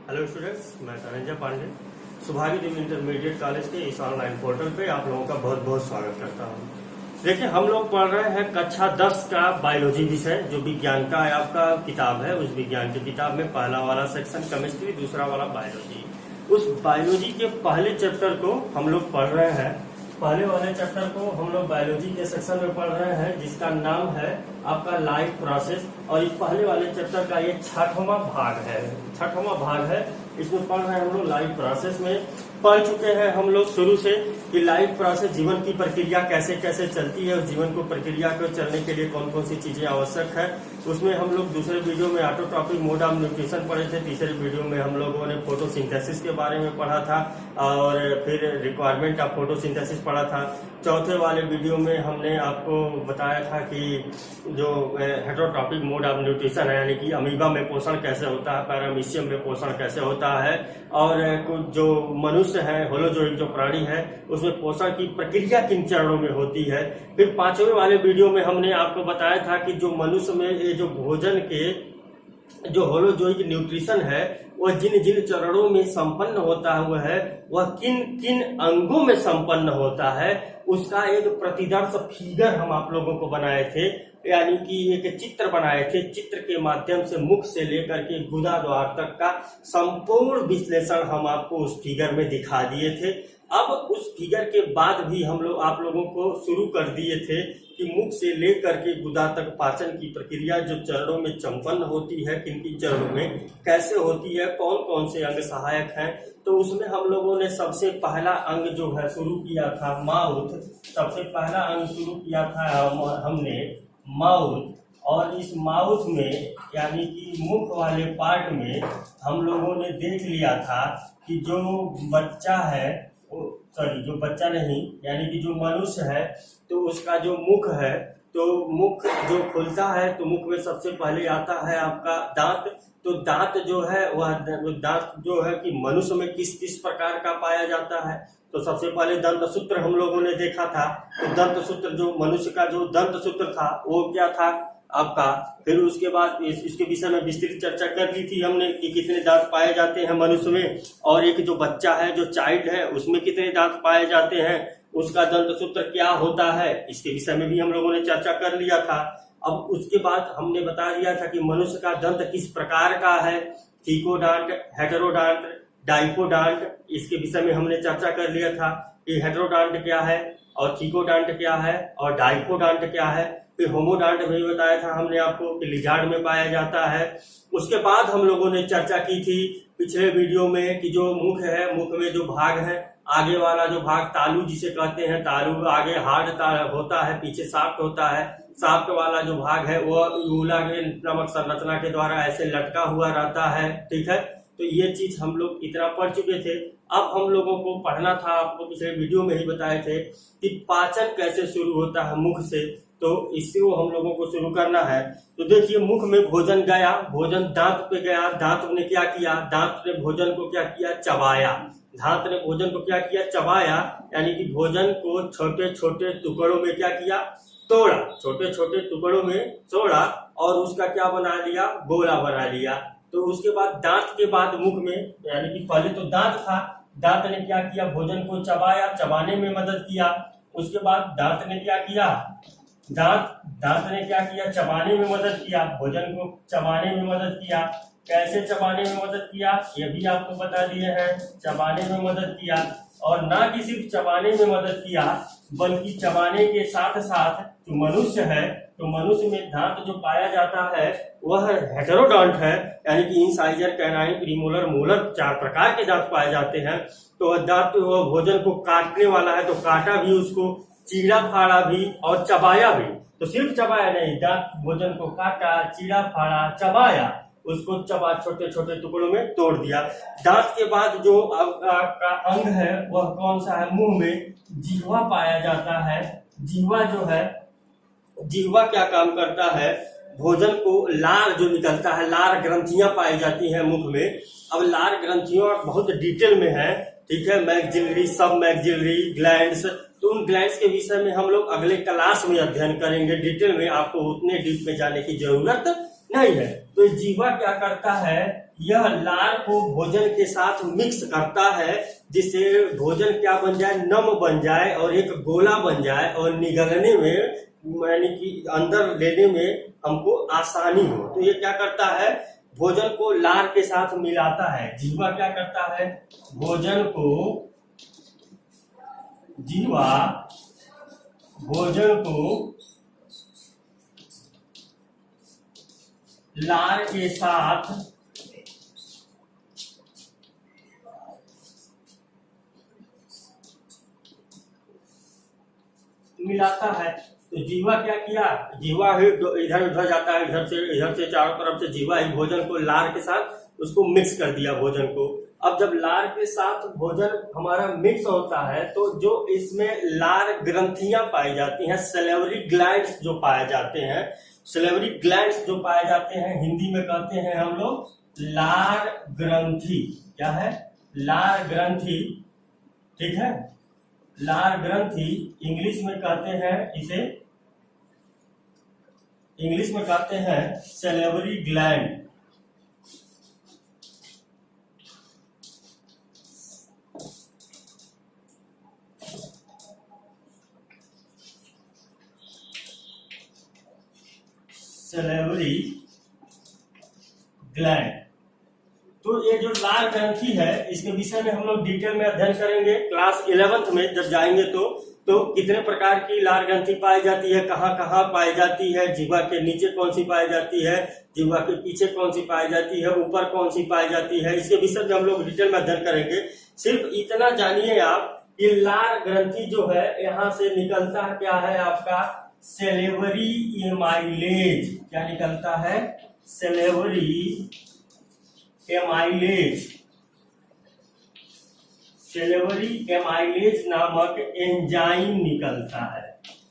Hello students, मैं धनंजय पांडे सुभागी देवी intermediate college के इस ऑनलाइन पोर्टल पे आप लोगों का बहुत बहुत स्वागत करता हूँ। देखिए, हम लोग पढ़ रहे हैं कक्षा 10 का बायोलॉजी विषय, जो विज्ञान का आपका किताब है। उस विज्ञान की किताब में पहला वाला सेक्शन केमिस्ट्री, दूसरा वाला बायोलॉजी। उस बायोलॉजी के पहले चैप्टर को हम लोग पढ़ रहे हैं। पहले वाले चैप्टर को हम लोग बायोलॉजी के सेक्शन में पढ़ रहे हैं, जिसका नाम है आपका लाइफ प्रोसेस। और इस पहले वाले चैप्टर का ये छठवां भाग है। इसमें पढ़ रहे हैं हम लोग लाइफ प्रोसेस में। पढ़ चुके हैं हम लोग शुरू से कि लाइफ प्रोसेस जीवन की प्रक्रिया कैसे कैसे चलती है, उस जीवन को प्रक्रिया को चलने के लिए कौन कौन सी चीजें आवश्यक है। उसमें हम लोग दूसरे वीडियो में ऑटोट्रॉपिक मोड ऑफ न्यूट्रिशन पढ़े थे। तीसरे वीडियो में हम लोगों ने फोटोसिंथेसिस के बारे में पढ़ा था और फिर रिक्वायरमेंट ऑफ फोटोसिंथेसिस पढ़ा था। चौथे वाले वीडियो में हमने आपको बताया था कि जो हेटेरोट्रॉपिक मोड ऑफ न्यूट्रिशन है, यानी कि अमीबा में पोषण कैसे होता है, पैरामीशियम में पोषण कैसे होता है, और कुछ जो मनुष्य है, होलोजोइक जो प्राणी है, उसमें पोषण की प्रक्रिया किन चरणों में होती है। फिर पांचवें वाले वीडियो में हमने आपको बताया था कि जो मनुष्य में ये जो भोजन के जो होलोजोइक न्यूट्रिशन है, वह जिन जिन चरणों में संपन्न होता हुआ है, वह किन किन अंगों में संपन्न होता है, उसका एक प्रतिदर्श फिगर हम आप लोगों को बनाए थे, यानी कि एक चित्र बनाए थे। चित्र के माध्यम से मुख से लेकर के गुदा द्वार तक का संपूर्ण विश्लेषण हम आपको उस फिगर में दिखा दिए थे। अब उस फिगर के बाद भी हम लोग आप लोगों को शुरू कर दिए थे कि मुख से लेकर के गुदा तक पाचन की प्रक्रिया जो चरणों में संपन्न होती है, किन किन चरणों में कैसे होती है, कौन कौन से अंग सहायक हैं। तो उसमें हम लोगों ने सबसे पहला अंग जो है शुरू किया था माउथ। सबसे पहला अंग शुरू किया था हमने माउथ। और इस माउथ में, यानी कि मुख वाले पार्ट में, हम लोगों ने देख लिया था कि जो बच्चा है, जो बच्चा नहीं, यानी कि जो मनुष्य है, तो उसका जो मुख है, तो मुख जो खुलता है तो मुख में सबसे पहले आता है आपका दांत। तो दांत जो है वह दांत जो है कि मनुष्य में किस किस प्रकार का पाया जाता है। तो सबसे पहले दंत सूत्र हम लोगों ने देखा था। तो दंत सूत्र, जो मनुष्य का जो दंत सूत्र था, वो क्या था आपका। फिर उसके बाद इसके विषय में विस्तृत चर्चा कर ली थी हमने कि कितने दांत पाए जाते हैं मनुष्य में, और एक जो बच्चा है, जो चाइल्ड है, उसमें कितने दांत पाए जाते हैं, उसका दंत सूत्र क्या होता है, इसके विषय में भी हम लोगों ने चर्चा कर लिया था। अब उसके बाद हमने बता दिया था कि मनुष्य का दंत किस प्रकार का है, थीकोडांट, हेटेरोडांट, डाइकोडांट। इसके विषय में हमने चर्चा कर लिया था कि हेटेरोडांट क्या है और थीकोडांट क्या है और डाइकोडांट क्या है। फिर होमोडांट भी बताया था हमने आपको कि लिजार्ड में पाया जाता है। उसके बाद हम लोगों ने चर्चा की थी पिछले वीडियो में कि जो मुख है, मुख में जो भाग है, आगे वाला जो भाग तालू जिसे कहते हैं, तालू आगे हार्ड होता है, पीछे शाफ्ट होता है। शाफ्ट वाला जो भाग है वह यूला के नामक संरचना के द्वारा ऐसे लटका हुआ रहता है। ठीक है, तो ये चीज हम लोग इतना पढ़ चुके थे। अब हम लोगों को पढ़ना था, आपको पिछले वीडियो में ही बताए थे कि पाचन कैसे शुरू होता है मुख से। तो इससे वो हम लोगों को शुरू करना है। तो देखिए, मुख में भोजन गया, भोजन दांत पे गया, दांत ने क्या किया, दांत ने भोजन को क्या किया, चबाया। दांत ने भोजन को क्या किया, चबाया, यानी कि भोजन को छोटे छोटे टुकड़ों में क्या किया, तोड़ा, छोटे छोटे टुकड़ों में तोड़ा और उसका क्या बना लिया, गोला बना लिया। तो उसके बाद दांत के बाद मुख में, यानी कि पहले तो दांत था, दांत ने क्या किया, भोजन को चबाया, चबाने में मदद किया। उसके बाद दांत ने क्या किया, दांत ने क्या किया, चबाने में मदद किया, भोजन को चबाने में मदद किया। कैसे चबाने में मदद किया, ये भी आपको बता दिए हैं। चबाने में मदद किया, और ना कि सिर्फ चबाने में मदद किया, बल्कि चबाने के साथ साथ जो मनुष्य है, तो मनुष्य में दांत जो पाया जाता है वह हेटेरोडॉन्ट है, यानी कि इंसाइजर, कैनाइन, प्रीमोलर, मोलर, 4 प्रकार के दांत पाए जाते हैं। तो वह दांत वह भोजन को काटने वाला है, तो काटा भी उसको, चीरा फाड़ा भी और चबाया भी। तो सिर्फ चबाया नहीं, दांत भोजन को काटा, चीरा फाड़ा, चबाया, उसको चबा छोटे छोटे टुकड़ों में तोड़ दिया। दांत के बाद जो आपका अंग है वह कौन सा है, मुंह में जिह्वा पाया जाता है। जिह्वा जो है, जिह्वा क्या काम करता है, भोजन को लार जो निकलता है, लार ग्रंथियां पाई जाती हैं मुख में। अब लार ग्रंथियों बहुत डिटेल में है, ठीक है, मैक्सिलरी, सब मैक्सिलरी ग्लैंड्स। तो उन ग्लैंड्स के विषय में हम लोग अगले क्लास में अध्ययन करेंगे डिटेल में, आपको उतने डीप में जाने की जरूरत नहीं है। तो जीवा क्या करता है, यह लार को भोजन के साथ मिक्स करता है, जिससे भोजन क्या बन जाए, नम बन जाए और एक गोला बन जाए और निगलने में यानी कि अंदर लेने में हमको आसानी हो। तो ये क्या करता है, भोजन को लार के साथ मिलाता है। जीवा क्या करता है, जीवा भोजन को लार के साथ मिलाता है। तो जीवा क्या किया, जीवा ही इधर उधर जाता है, इधर से चारों तरफ से जीवा ही भोजन को लार के साथ उसको मिक्स कर दिया भोजन को। अब जब लार के साथ भोजन हमारा मिक्स होता है तो जो इसमें लार ग्रंथियां पाई जाती हैं, सलेवरी ग्लैंड्स जो पाए जाते हैं, सलेवरी ग्लैंड्स जो पाए जाते हैं, हिंदी में कहते हैं हम लोग लार ग्रंथि। क्या है, लार ग्रंथि, ठीक है। लार ग्रंथि इंग्लिश में कहते हैं, इसे इंग्लिश में कहते हैं सलेवरी ग्लैंड। Salivary gland. तो ये जो लार ग्रंथि है, इसके विषय में हम लोग डिटेल में अध्ययन करेंगे क्लास 11th में जब जाएंगे। तो कितने प्रकार की लार ग्रंथि पाई जाती है, कहाँ कहाँ पाई जाती है, जीवा के नीचे कौन सी पाई जाती है, जीवा के पीछे कौन सी पाई जाती है, ऊपर कौन सी पाई जाती है, इसके विषय में हम लोग डिटेल में अध्ययन करेंगे। सिर्फ इतना जानिए आप कि लार ग्रंथि जो है यहाँ से निकलता क्या है, आपका सलेवरी एमाइलेज। क्या निकलता है, सलेवरी एमाइलेज। सलेवरी एमाइलेज नामक एंजाइम निकलता है।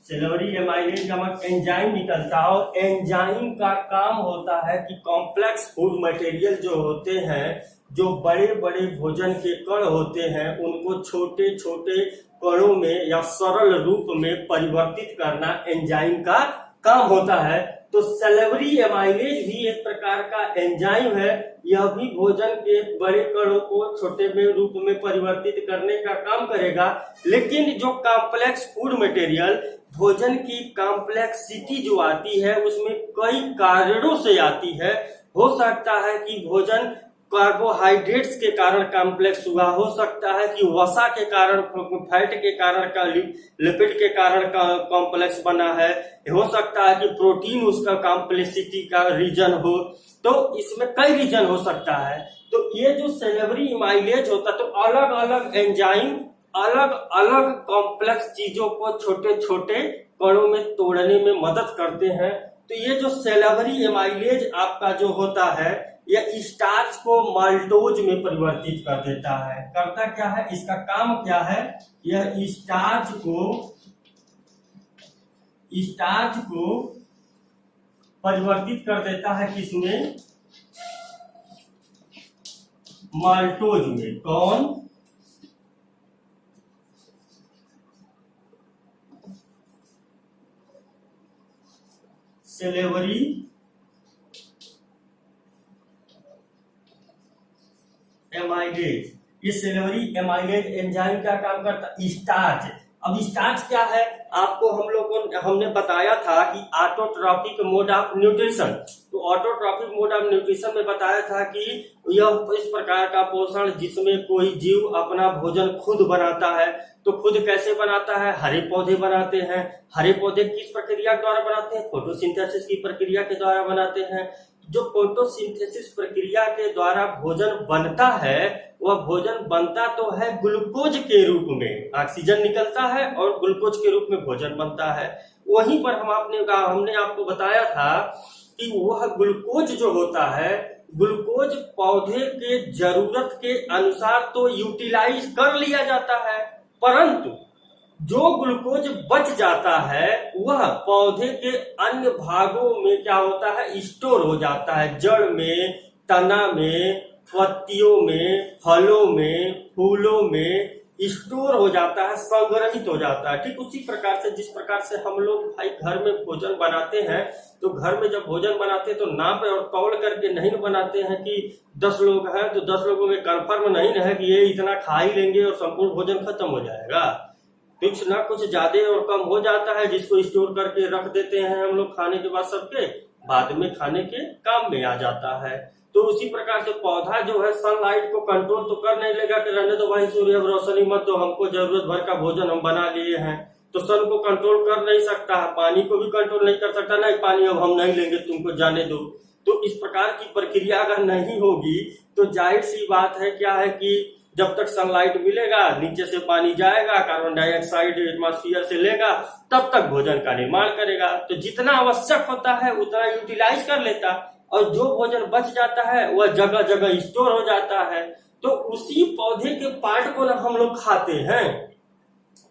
सलेवरी एमाइलेज नामक एंजाइम निकलता है और एंजाइम का काम होता है कि कॉम्प्लेक्स फूड मटेरियल जो होते हैं, जो बड़े बड़े भोजन के कण होते हैं, उनको छोटे छोटे कणों में या सरल रूप में परिवर्तित करना एंजाइम का काम होता है। तो सलेवरी एमाइलेज भी एक प्रकार का एंजाइम है। यह भी भोजन के बड़े कणों को छोटे में रूप में परिवर्तित करने का काम करेगा। लेकिन जो कॉम्प्लेक्स फूड मटेरियल, भोजन की कॉम्प्लेक्सिटी जो आती है, उसमें कई कारणों से आती है। हो सकता है कि भोजन कार्बोहाइड्रेट्स के कारण कॉम्प्लेक्स हुआ, हो सकता है कि वसा के कारण, फैट के कारण, लिपिड के कारण कॉम्प्लेक्स बना है, हो सकता है कि प्रोटीन उसका कॉम्प्लेक्सिटी का रीजन हो। तो इसमें कई रीजन हो सकता है। तो ये जो सलेवरी एमाइलेज होता है, तो अलग अलग एंजाइम अलग अलग कॉम्प्लेक्स चीजों को छोटे छोटे कणों में तोड़ने में मदद करते हैं। तो ये जो सलेवरी एमाइलेज आपका जो होता है, यह स्टार्च को माल्टोज में परिवर्तित कर देता है। करता क्या है, इसका काम क्या है, यह स्टार्च को परिवर्तित कर देता है किसमें, माल्टोज में। कौन, सलेवरी एमाइलेज। ये सलेवरी एमाइलेज एंजाइम का काम करता है, स्टार्च। अब स्टार्च क्या है, आपको हमने बताया था कि ऑटोट्रॉपिक मोड ऑफ न्यूट्रिशन। तो ऑटोट्रॉपिक मोड ऑफ न्यूट्रिशन में बताया था कि यह इस प्रकार का पोषण जिसमें कोई जीव अपना भोजन खुद बनाता है। तो खुद कैसे बनाता है, हरे पौधे बनाते हैं। हरे पौधे किस प्रक्रिया के द्वारा बनाते हैं, फोटोसिंथेसिस की प्रक्रिया के द्वारा बनाते हैं। जो फोटोसिंथेसिस प्रक्रिया के द्वारा भोजन बनता है, वह भोजन बनता तो है ग्लूकोज के रूप में, ऑक्सीजन निकलता है और ग्लूकोज के रूप में भोजन बनता है। वहीं पर हमने आपको बताया था कि वह ग्लूकोज जो होता है, ग्लूकोज पौधे के जरूरत के अनुसार तो यूटिलाइज कर लिया जाता है, परंतु जो ग्लूकोज बच जाता है वह पौधे के अन्य भागों में क्या होता है, स्टोर हो जाता है। जड़ में, तना में, पत्तियों में, फलों में, फूलों में, स्टोर हो जाता है, संग्रहित हो जाता है। ठीक उसी प्रकार से जिस प्रकार से हम लोग भाई घर में भोजन बनाते हैं, तो घर में जब भोजन बनाते हैं तो नाप और तौल करके नहीं बनाते हैं कि 10 लोग हैं तो 10 लोगों में कंफर्म नहीं है कि ये इतना खा ही लेंगे और संपूर्ण भोजन खत्म हो जाएगा। कुछ ना कुछ ज्यादा और कम हो जाता है, जिसको स्टोर करके रख देते हैं हम लोग खाने के बाद, सबके बाद में खाने के काम में आ जाता है। तो उसी प्रकार से पौधा जो है सनलाइट को कंट्रोल तो कर नहीं लेगा कि रहने दो भाई सूर्य रोशनी मत दो, हमको जरूरत भर का भोजन हम बना लिए हैं। तो सन को कंट्रोल कर नहीं सकता है, पानी को भी कंट्रोल नहीं कर सकता, नहीं पानी अब हम नहीं लेंगे तुमको जाने दो। तो इस प्रकार की प्रक्रिया अगर नहीं होगी तो जाहिर सी बात है क्या है कि जब तक सनलाइट मिलेगा, नीचे से पानी जाएगा, कार्बन डाइऑक्साइड एटमॉस्फेयर से लेगा, तब तक भोजन का निर्माण करेगा। तो जितना आवश्यक होता है उतना यूटिलाइज कर लेता, और जो भोजन बच जाता है वह जगह जगह स्टोर हो जाता है। तो उसी पौधे के पार्ट को ना हम लोग खाते हैं,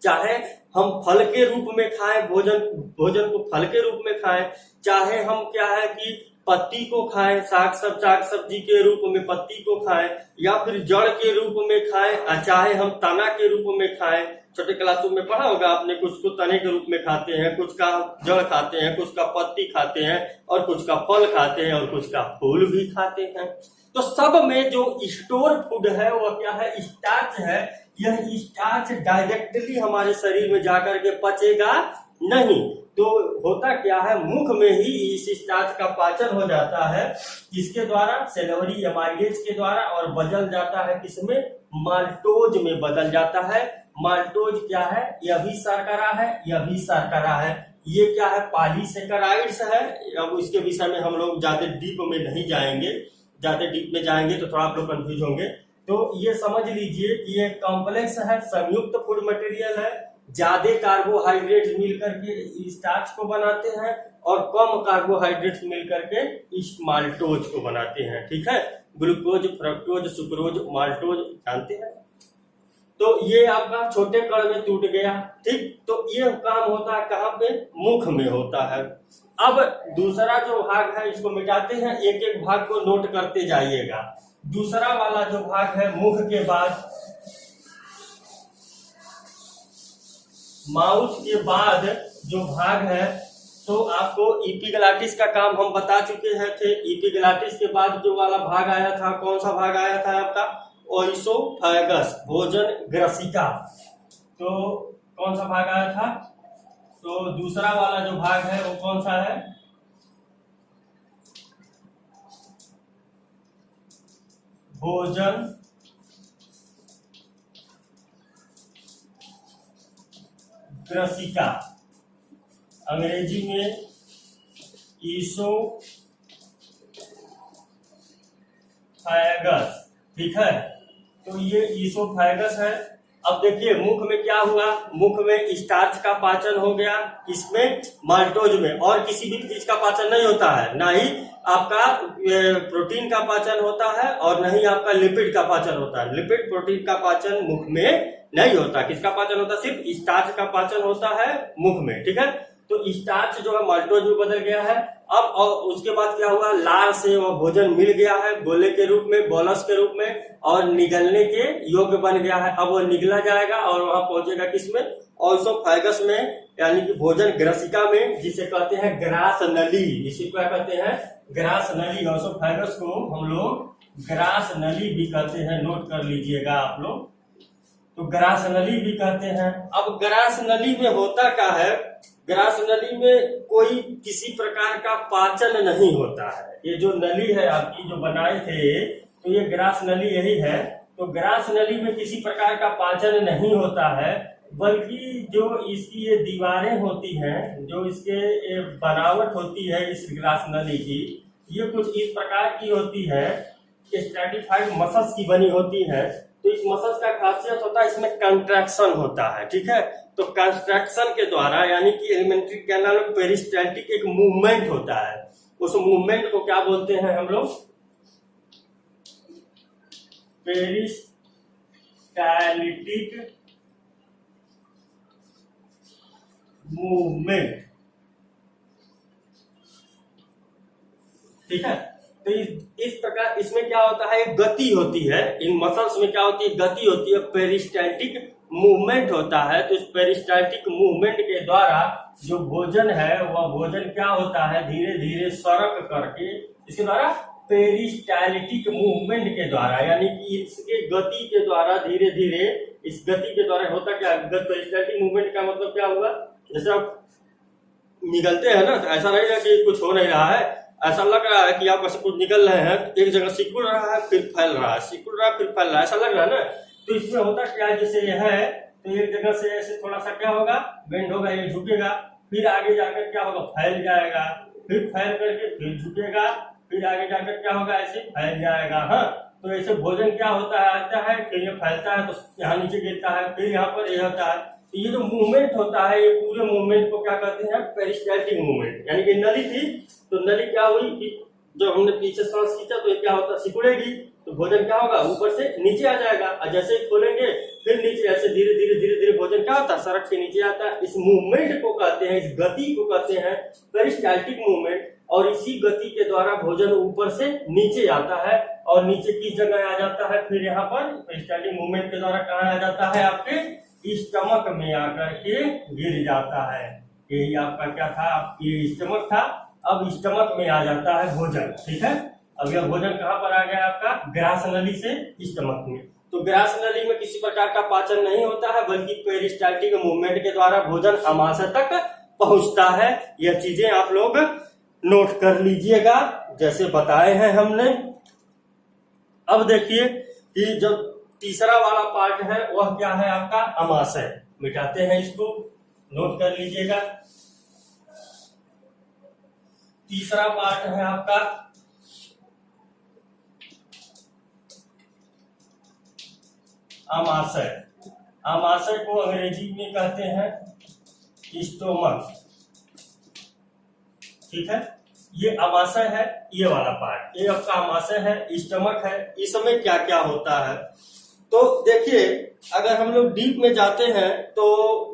चाहे हम फल के रूप में खाएं, भोजन को फल के रूप में खाएं, चाहे हम क्या है कि पत्ती को खाएं, साग सब्जी के रूप में पत्ती को खाएं, या फिर जड़ के रूप में खाएं, चाहे हम तना के रूप में खाएं। छोटे क्लासरूम में पढ़ा होगा आपने, कुछ को तने के रूप में खाते हैं, कुछ का जड़ खाते हैं, कुछ का पत्ती खाते हैं, और कुछ का फल खाते हैं, और कुछ का फूल भी खाते हैं। तो सब में जो स्टोर फूड है वो क्या है, स्टार्च है। यह स्टार्च डायरेक्टली हमारे शरीर में जाकर के पचेगा नहीं। तो होता क्या है, मुख में ही इस स्टार्च का पाचन हो जाता है, इसके द्वारा सेलवरी एमाइलेज के द्वारा, और बदल जाता है किसमें, माल्टोज में बदल जाता है। माल्टोज क्या है, यह भी शर्करा है, यह भी शर्करा है। ये क्या है, पॉलीसेकेराइड्स है। अब इसके विषय में हम लोग ज्यादा डीप में नहीं जाएंगे, ज्यादा डीप में जाएंगे तो थोड़ा आप लोग कंफ्यूज होंगे। तो ये समझ लीजिए कि ये कॉम्प्लेक्स है, संयुक्त फूड मटेरियल है। ज्यादा कार्बोहाइड्रेट्स मिल करके स्टार्च को बनाते हैं, और कम कार्बोहाइड्रेट्स मिल करके इस माल्टोज को बनाते हैं। ठीक है, ग्लूकोज, फ्रक्टोज, सुक्रोज, माल्टोज जानते हैं। तो ये आपका छोटे कण में टूट गया। ठीक, तो ये काम होता है कहाँ पे, मुख में होता है। अब दूसरा जो भाग है इसको मिटाते हैं, एक एक भाग को नोट करते जाइएगा। दूसरा वाला जो भाग है मुख के बाद, माउथ के बाद जो भाग है, तो आपको इपिग्लाटिस का काम हम बता चुके हैं थे। इपिग्लाटिस के बाद जो वाला भाग आया था, कौन सा भाग आया था आपका, ओइसोफेगस, भोजन ग्रसिका। तो कौन सा भाग आया था, तो दूसरा वाला जो भाग है वो कौन सा है, भोजन ग्रसिका, अंग्रेजी में ईसोफेगस। ठीक है, तो ये ईसोफेगस है। अब देखिए मुख में क्या हुआ, मुख में स्टार्च का पाचन हो गया, इसमें माल्टोज में, और किसी भी चीज का पाचन नहीं होता है, ना ही आपका प्रोटीन का पाचन होता है और नहीं आपका लिपिड का पाचन होता है। लिपिड प्रोटीन का पाचन मुख में नहीं होता। किसका पाचन होता है, सिर्फ स्टार्च का पाचन होता है मुख में। ठीक है, तो स्टार्च जो है माल्टोज में बदल गया है। अब और उसके बाद क्या हुआ, लार से वह भोजन मिल गया है गोले के रूप में, बोलस के रूप में, और निगलने के योग्य बन गया है। अब वो निगला जाएगा और वहां पहुंचेगा किसमें, ओइसोफेगस में, यानी कि भोजन ग्रसिका में, जिसे कहते हैं ग्रास नली। इसी को क्या कहते हैं, ग्रास नली। ओइसोफेगस को हम लोग ग्रास नली भी कहते हैं, नोट कर लीजिएगा आप लोग। तो ग्रास नली भी कहते हैं। अब ग्रास नली में होता क्या है, ग्रास नली में कोई किसी प्रकार का पाचन नहीं होता है। ये जो नली है आपकी जो बनाए थे, तो ये ग्रास नली यही है। तो ग्रास नली में किसी प्रकार का पाचन नहीं होता है, बल्कि जो इसकी ये दीवारें होती हैं, जो इसके बनावट होती है इस ग्रास नली की, ये कुछ इस प्रकार की होती है, स्ट्रैटिफाइड मसल्स की बनी होती है। तो इस मसल्स का खासियत होता है इसमें कंट्रैक्शन होता है। ठीक है, तो कंट्रैक्शन के द्वारा, यानी कि एलिमेंट्री कैनाल में पेरिस्टाल्टिक एक मूवमेंट होता है, उस मूवमेंट को क्या बोलते हैं हम लोग, पेरिस्टाल्टिक मूवमेंट। ठीक है, तो इस प्रकार इसमें क्या होता है, एक गति होती है, इन मसल्स में क्या होती है, गति होती है, पेरिस्टाल्टिक मूवमेंट होता है, तो इस पेरिस्टाल्टिक मूवमेंट के द्वारा जो भोजन है वह भोजन क्या होता है, धीरे धीरे सरक करके इसके द्वारा पेरिस्टाल्टिक मूवमेंट के द्वारा, यानी कि इसके गति के द्वारा धीरे धीरे इस गति के द्वारा होता क्या, पेरिस्टाल्टिक मूवमेंट का मतलब क्या हुआ, जैसे आप निकलते हैं ना तो ऐसा नहीं है कि कुछ हो नहीं रहा है, ऐसा लग रहा है कि आप ऐसे कुछ निकल रहे हैं, एक जगह सिकुड़ रहा है फिर फैल रहा है, सिकुड़ रहा है फिर फैल रहा है, ऐसा लग रहा है ना। तो इसमें होता क्या है, जैसे यह है तो एक जगह से ऐसे थोड़ा सा क्या होगा, बेंड होगा, ये झुकेगा, फिर आगे जाकर क्या होगा, फैल जाएगा, फिर फैल करके फिर झुकेगा, फिर आगे जाकर क्या होगा, ऐसे फैल जाएगा। हाँ, तो ऐसे भोजन क्या होता है, आता है फिर ये फैलता है तो यहाँ नीचे गिरता है, फिर यहाँ पर ये होता है। तो ये जो मूवमेंट होता है, ये पूरे मूवमेंट को क्या कहते हैं, पेरिस्टाल्टिक मूवमेंट। यानी कि नली थी तो नली क्या हुई कि जब हमने पीछे सांस खींचा तो ये क्या होता है, सिकुड़ेगी, तो भोजन क्या होगा, ऊपर से नीचे आ जाएगा, और जैसे ही खोलेंगे फिर नीचे, ऐसे धीरे धीरे धीरे धीरे भोजन क्या होता है, सड़क से नीचे आता है। इस मूवमेंट को कहते हैं, इस गति को कहते हैं पेरिस्टाल्टिक मूवमेंट। और इसी गति के द्वारा भोजन ऊपर से नीचे आता है, और नीचे किस जगह आ जाता है, फिर यहाँ पर पेरिस्टाल्टिक मूवमेंट के द्वारा कहाँ आ जाता है, आपके स्टमक में आकर के गिर जाता है। यही आपका क्या था, आपकी स्टमक था, अब स्टमक में आ जाता है भोजन। ठीक है, अब यह भोजन कहाँ पर आ गया आपका, ग्रास नली से स्टमक में। तो ग्रास नली में किसी प्रकार का पाचन नहीं होता है, बल्कि पेरिस्टाल्टिक मूवमेंट के द्वारा भोजन आमाशय तक पहुंचता है। यह चीजें आप लोग नोट कर लीजिएगा जैसे बताए हैं हमने। अब देखिए कि जब तीसरा वाला पार्ट है वह क्या है आपका, आमाशय। मिटाते हैं इसको, नोट कर लीजिएगा। तीसरा पार्ट है आपका आमाशय। आमाशय को अंग्रेजी में कहते हैं स्टोमक। ठीक है, ये आमाशय है, ये वाला पार्ट, ये आपका आमाशय है, स्टमक है। इसमें क्या क्या होता है, तो देखिए अगर हम लोग डीप में जाते हैं तो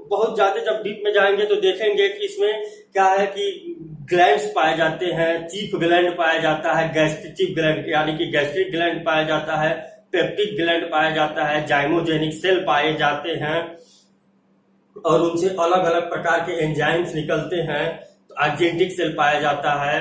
बहुत ज्यादा, जब डीप में जाएंगे तो देखेंगे कि इसमें क्या है कि ग्लैंड्स पाए जाते हैं, चीफ ग्लैंड पाया जाता है, गैस्ट्रिक चीफ ग्लैंड यानी कि गैस्ट्रिक ग्लैंड पाया जाता है, पेप्टिक ग्लैंड पाया जाता है, जाइमोजेनिक सेल पाए जाते हैं, और उनसे अलग अलग प्रकार के एंजाइम्स निकलते हैं, तो आर्जेंटिक सेल पाया जाता है।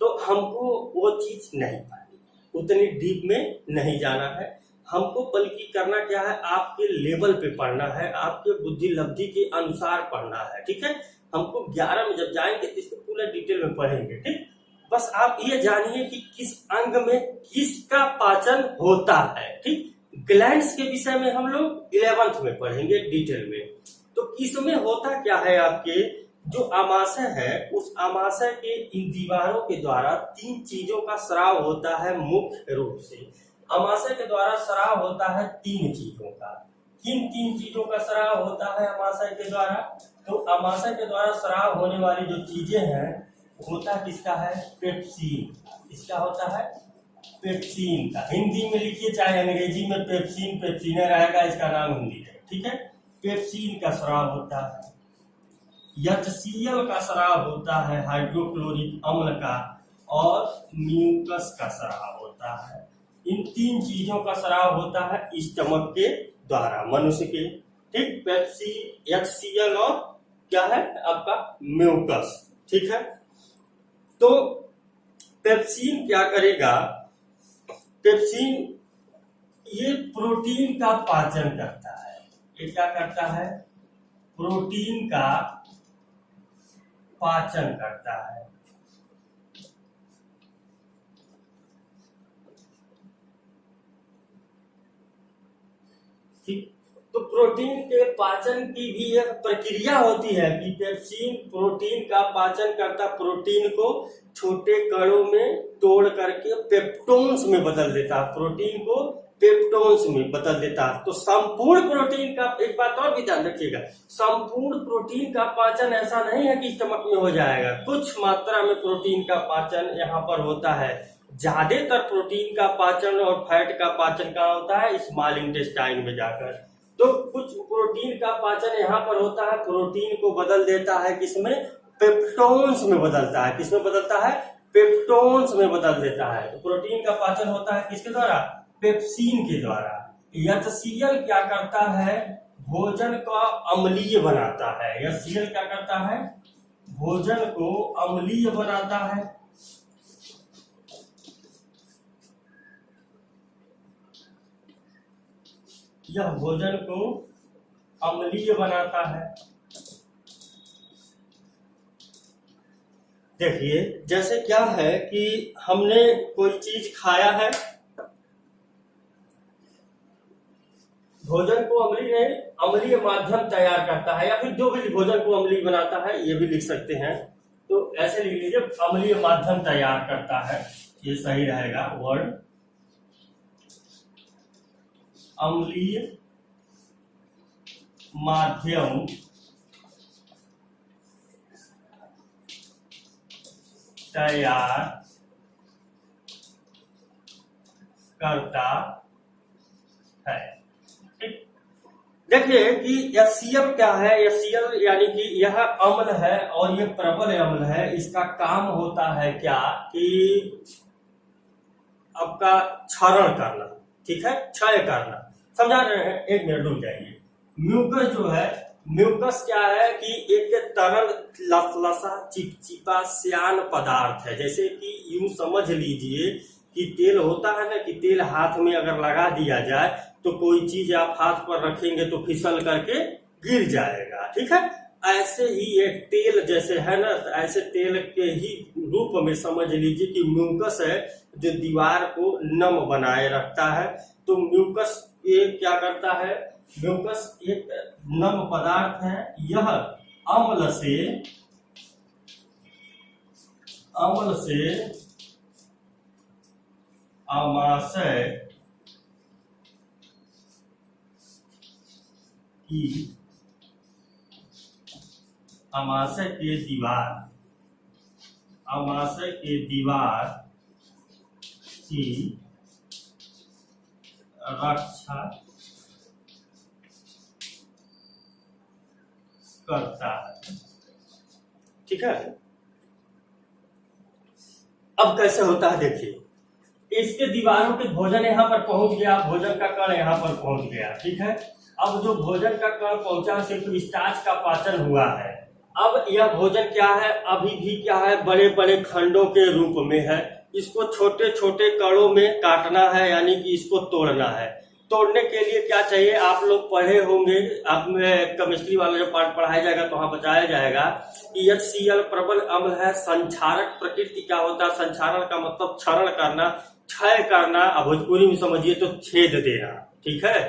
तो हमको वो चीज नहीं पानी, उतनी डीप में नहीं जाना है हमको, बल्कि करना क्या है, आपके लेवल पे पढ़ना है, आपके बुद्धि लब्धि के अनुसार पढ़ना है। ठीक है, हमको 11 में जब जाएंगे तो इसको पूरा डिटेल में पढ़ेंगे। ठीक, बस आप ये जानिए कि किस अंग में किसका पाचन होता है। ठीक, ग्लैंड्स के विषय में हम लोग 11th में पढ़ेंगे डिटेल में। तो किसमें होता क्या है, आपके जो आमाशय है उस आमाशय के इन दीवारों के द्वारा 3 चीजों का स्राव होता है। मुख्य रूप से आमाशय के द्वारा स्राव होता है 3 चीजों का। किन 3 चीजों का स्राव होता है आमाशय के द्वारा, तो आमाशय के द्वारा स्राव होने वाली जो चीजें हैं होता किसका है, पेप्सिन। इसका होता है पेप्सिन का, हिंदी में लिखिए चाहे अंग्रेजी में, पेप्सिन पेप्सिन रहेगा, इसका नाम हिंदी है। ठीक है, पेप्सिन का स्राव होता है, HCl का स्राव होता है, हाइड्रोक्लोरिक अम्ल का, और म्यूकस का स्राव होता है। इन 3 चीजों का स्राव होता है स्टमक के द्वारा मनुष्य के। ठीक, पेप्सिन, HCl और क्या है आपका म्यूकस। ठीक है, तो पेप्सिन क्या करेगा, पेप्सिन ये प्रोटीन का पाचन करता है। ये क्या करता है, प्रोटीन का पाचन करता है। ठीक, तो प्रोटीन के पाचन की भी एक प्रक्रिया होती है कि पेप्सिन प्रोटीन का पाचन करता, प्रोटीन को छोटे कणों में तोड़ करके पेप्टोन्स में बदल देता, प्रोटीन को पेप्टोन्स में बदल देता। तो संपूर्ण प्रोटीन का, एक बात और भी ध्यान रखिएगा, संपूर्ण प्रोटीन का पाचन ऐसा नहीं है कि स्टमक में हो जाएगा, कुछ मात्रा में प्रोटीन का पाचन यहाँ पर होता है। ज्यादातर प्रोटीन का पाचन और फैट का पाचन कहाँ होता है, स्मॉल इंटेस्टाइन में जाकर। तो कुछ प्रोटीन का पाचन यहाँ पर होता है, प्रोटीन को बदल देता है किसमें, पेप्टोन्स में बदलता है। किसमें बदलता है, पेप्टोन्स में बदल देता है। तो प्रोटीन का पाचन होता है किसके द्वारा, पेप्सिन के द्वारा। HCl क्या करता है, भोजन को अम्लीय बनाता है। HCl क्या करता है? भोजन को अम्लीय बनाता है। यह भोजन को अम्लीय बनाता है। देखिए, जैसे क्या है कि हमने कोई चीज खाया है, भोजन को अम्लीय माध्यम तैयार करता है, या फिर जो भी भोजन को अम्लीय बनाता है ये भी लिख सकते हैं। तो ऐसे लिख लीजिए, अम्लीय माध्यम तैयार करता है, ये सही रहेगा वर्ड। अम्लीय माध्यम तैयार करता है। देखिए कि HCl क्या है? HCl यानी कि यह अम्ल है और ये प्रबल अम्ल है। इसका काम होता है क्या कि आपका क्षरण करना, ठीक है, क्षय करना। समझा रहे हैं? एक मिनट रुक जाइए। म्यूकस जो है, म्यूकस क्या है कि एक तरल लसलसा चिपचिपा श्यान पदार्थ है। जैसे कि यूं समझ लीजिए कि तेल होता है ना, कि तेल हाथ में अगर लगा दिया जाए तो कोई चीज आप हाथ पर रखेंगे तो फिसल करके गिर जाएगा, ठीक है। ऐसे ही एक तेल जैसे है ना, ऐसे तेल के ही रूप में समझ लीजिए कि म्यूकस है जो दीवार को नम बनाए रखता है। तो म्यूकस ये क्या करता है? म्यूकस एक नम पदार्थ है। यह अम्ल से अमाशय के दीवार की रक्षा करता है, ठीक है। अब कैसे होता है देखिए, इसके दीवारों के भोजन यहाँ पर पहुंच गया, भोजन का कण यहाँ पर पहुंच गया, ठीक है। अब जो भोजन का कण पहुंचा सिर्फ स्टार्च का पाचन हुआ है। अब यह भोजन क्या है? अभी भी क्या है? बड़े बड़े खंडों के रूप में है। इसको छोटे छोटे कणों में काटना है, यानी कि इसको तोड़ना है। तोड़ने के लिए क्या चाहिए? आप लोग पढ़े होंगे, आप में केमिस्ट्री वाला जो पार्ट पढ़ाया जाएगा तो वहां बताया जाएगा कि HCl प्रबल अम्ल है, संक्षारक प्रकृति का होता है। संक्षारण का मतलब क्षरण करना, क्षय करना, भोजपुरी में समझिए तो छेद देना, ठीक है,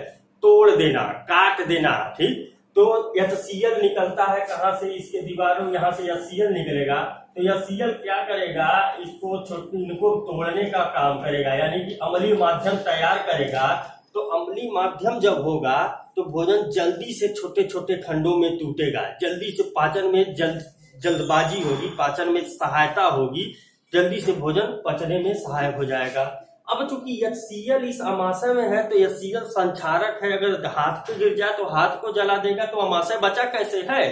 तोड़ देना, काट देना, ठीक। तो HCl निकलता है कहां से? इसके दीवारों, यहाँ से HCl निकलेगा। तो HCl क्या करेगा? इनको तोड़ने का काम करेगा, यानी कि अम्लीय माध्यम तैयार करेगा। तो अम्लीय माध्यम जब होगा तो भोजन जल्दी से छोटे छोटे खंडों में टूटेगा, जल्दी से पाचन में जल्दबाजी होगी, पाचन में सहायता होगी, जल्दी से भोजन पचने में सहायक हो जाएगा। अब चूंकि HCl इस अमाशय में है तो HCl संक्षारक है। अगर हाथ पे गिर जाए तो हाथ को जला देगा, तो अमाशय बचा कैसे है?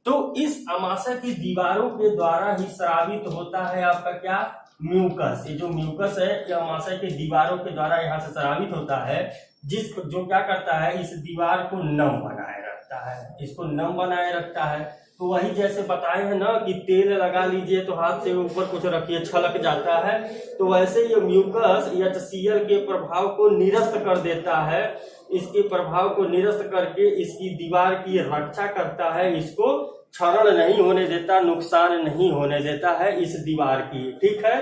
तो इस अमाशय की दीवारों के द्वारा ही स्रावित होता है आपका क्या? म्यूकस। ये जो म्यूकस है ये अमाशय के दीवारों के द्वारा यहाँ से स्रावित होता है, जो क्या करता है? इस दीवार को नम बनाए रखता है, इसको नम बनाए रखता है। तो वही जैसे बताए हैं ना कि तेल लगा लीजिए तो हाथ से ऊपर कुछ रखिए छलक जाता है, तो वैसे ये म्यूकस HCl के प्रभाव को निरस्त कर देता है। इसके प्रभाव को निरस्त करके इसकी दीवार की रक्षा करता है, इसको क्षरण नहीं होने देता, नुकसान नहीं होने देता है इस दीवार की, ठीक है।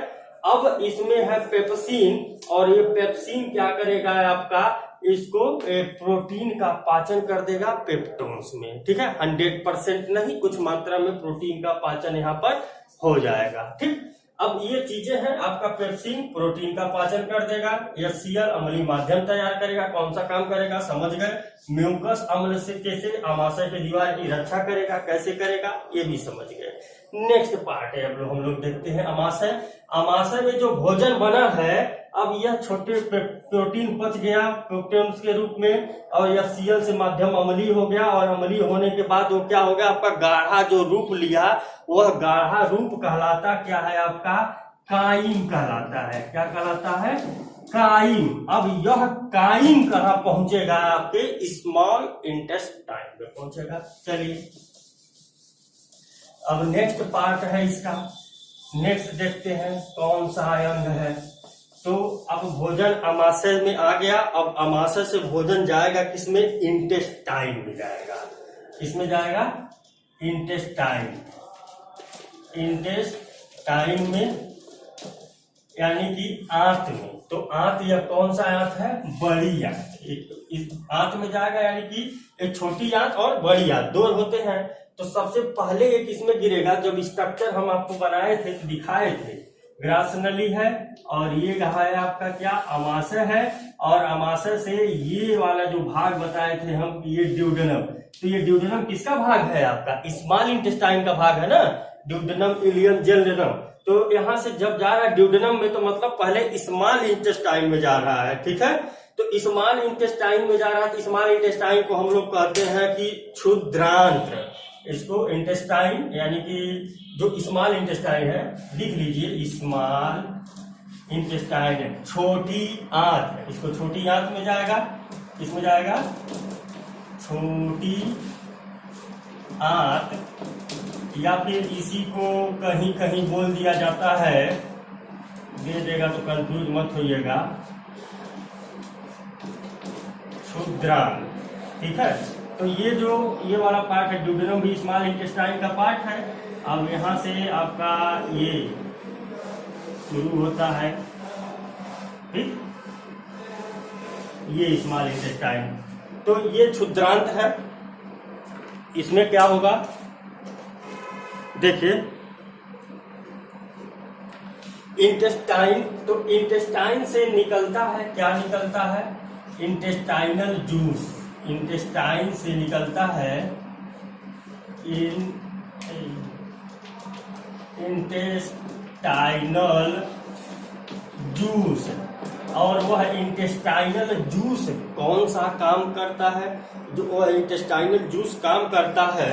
अब इसमें है पेप्सिन, और ये पेप्सिन क्या करेगा आपका? इसको प्रोटीन का पाचन कर देगा पेप्टोन्स में, ठीक है। 100% नहीं, कुछ मात्रा में प्रोटीन का पाचन यहाँ पर हो जाएगा, ठीक। अब ये चीजें हैं, आपका पेप्सिन प्रोटीन का पाचन कर देगा, HCl अम्लीय माध्यम तैयार करेगा। कौन सा काम करेगा समझ गए? म्यूकस अम्ल से कैसे अमाशय की दीवार की रक्षा करेगा, कैसे करेगा ये भी समझ गए। नेक्स्ट पार्ट है अब हम लोग देखते हैं अमाशय। अमाशय में जो भोजन बना है, अब यह छोटे प्रोटीन पच गया प्रोटीन्स के रूप में, और HCl से माध्यम अम्लीय हो गया, और अम्लीय होने के बाद वो क्या हो गया? आपका गाढ़ा जो रूप लिया वह गाढ़ा रूप कहलाता क्या है? आपका काइम कहलाता है। क्या कहलाता है? काइम। अब यह काइम कहाँ पहुंचेगा? आपके स्मॉल इंटेस्टाइन में पहुंचेगा। चलिए अब नेक्स्ट पार्ट है इसका, नेक्स्ट देखते हैं कौन सा अंग है। तो अब भोजन आमाशय में आ गया। अब आमाशय से भोजन जाएगा किसमें? इंटेस्टाइन में जाएगा। किसमें जाएगा? इंटेस्टाइन। इंटेस्टाइन में यानी कि आंत में। तो आंत यह कौन सा आंत है? बड़ी आंत। इस आंत में जाएगा, यानी कि एक छोटी आंत और बड़ी आंत दो होते हैं। तो सबसे पहले एक इसमें गिरेगा। जब स्ट्रक्चर हम आपको बनाए थे तो दिखाए थे, ग्रास नली है और ये रहा है आपका क्या? अमाशय है। और अमाशय से ये वाला जो भाग बताए थे हम, ये ड्यूडेनम। तो ये ड्यूडेनम किसका भाग है? आपका स्मॉल इंटेस्टाइन का भाग है ना, ड्यूडेनम, इलियम, जेनेरम। तो यहां से जब जा रहा है ड्यूडेनम में, तो मतलब पहले स्मॉल इंटेस्टाइन में जा रहा है। ठीक है, तो स्मॉल इंटेस्टाइन में जा रहा है। तो स्मॉल इंटेस्टाइन को हम लोग कहते हैं कि क्षुद्रांत्र। इसको इंटेस्टाइन यानी कि जो स्मॉल इंटेस्टाइन है, लिख लीजिए स्मॉल इंटेस्टाइन, छोटी आंत है। इसको छोटी आंत में जाएगा। इसमें जाएगा छोटी आंत, या फिर इसी को कहीं कहीं बोल दिया जाता है, दे देगा तो कंफ्यूज मत होइएगा, क्षुद्रांत। ठीक है, तो ये वाला पार्ट है ड्यूडेनम, भी स्मॉल इंटेस्टाइन का पार्ट है। अब यहां से आपका ये शुरू होता है। ठीक, ये स्मॉल इंटेस्टाइन। तो ये क्षुद्रांत है। इसमें क्या होगा देखिए, इंटेस्टाइन। तो इंटेस्टाइन से निकलता है, क्या निकलता है? Intestinal juice. इंटेस्टाइन से निकलता है इंटेस्टाइनल जूस। और वह इंटेस्टाइनल जूस कौन सा काम करता है? जो वह इंटेस्टाइनल जूस काम करता है,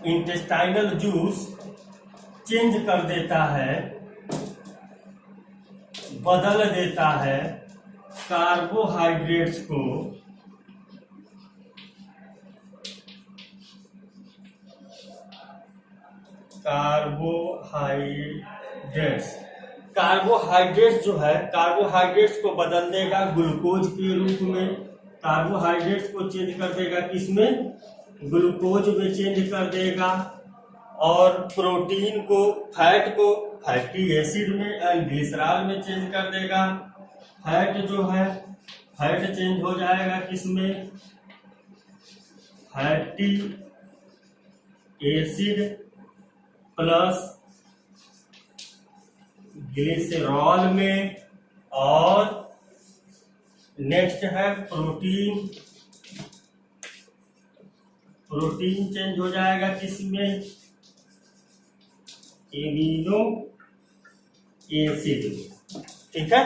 इंटेस्टाइनल जूस चेंज कर देता है, बदल देता है कार्बोहाइड्रेट्स को कार्बोहाइड्रेट्स जो है, कार्बोहाइड्रेट्स को बदल देगा ग्लूकोज के रूप में। कार्बोहाइड्रेट्स को चेंज कर देगा किसमें? ग्लूकोज में चेंज कर देगा। और प्रोटीन को, फैट को फैटी एसिड में एंड ग्लिसरॉल में चेंज कर देगा। फैट जो है, फैट चेंज हो जाएगा किसमें? फैटी एसिड प्लस ग्लिसरॉल में। और नेक्स्ट है प्रोटीन। प्रोटीन चेंज हो जाएगा किसमें? Amino acid. ठीक है,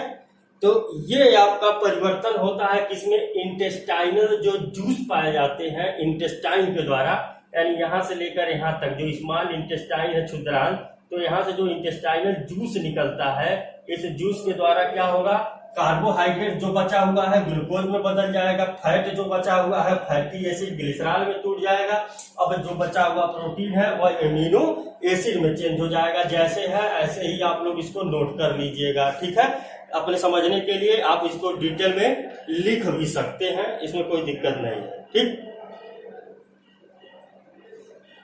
तो ये आपका परिवर्तन होता है किसमें? इंटेस्टाइनल जो जूस पाए जाते हैं इंटेस्टाइन के द्वारा, यानी यहां से लेकर यहां तक जो स्मॉल इंटेस्टाइन है क्षुद्रांत, तो यहां से जो इंटेस्टाइनल जूस निकलता है, इस जूस के द्वारा क्या होगा? कार्बोहाइड्रेट जो बचा हुआ है ग्लूकोज में बदल जाएगा। फैट जो बचा हुआ है फैटी एसिड ग्लिसरॉल में टूट जाएगा। अब जो बचा हुआ प्रोटीन है वह एमिनो एसिड में चेंज हो जाएगा। जैसे है ऐसे ही आप लोग इसको नोट कर लीजिएगा। ठीक है, अपने समझने के लिए आप इसको डिटेल में लिख भी सकते हैं, इसमें कोई दिक्कत नहीं है। ठीक,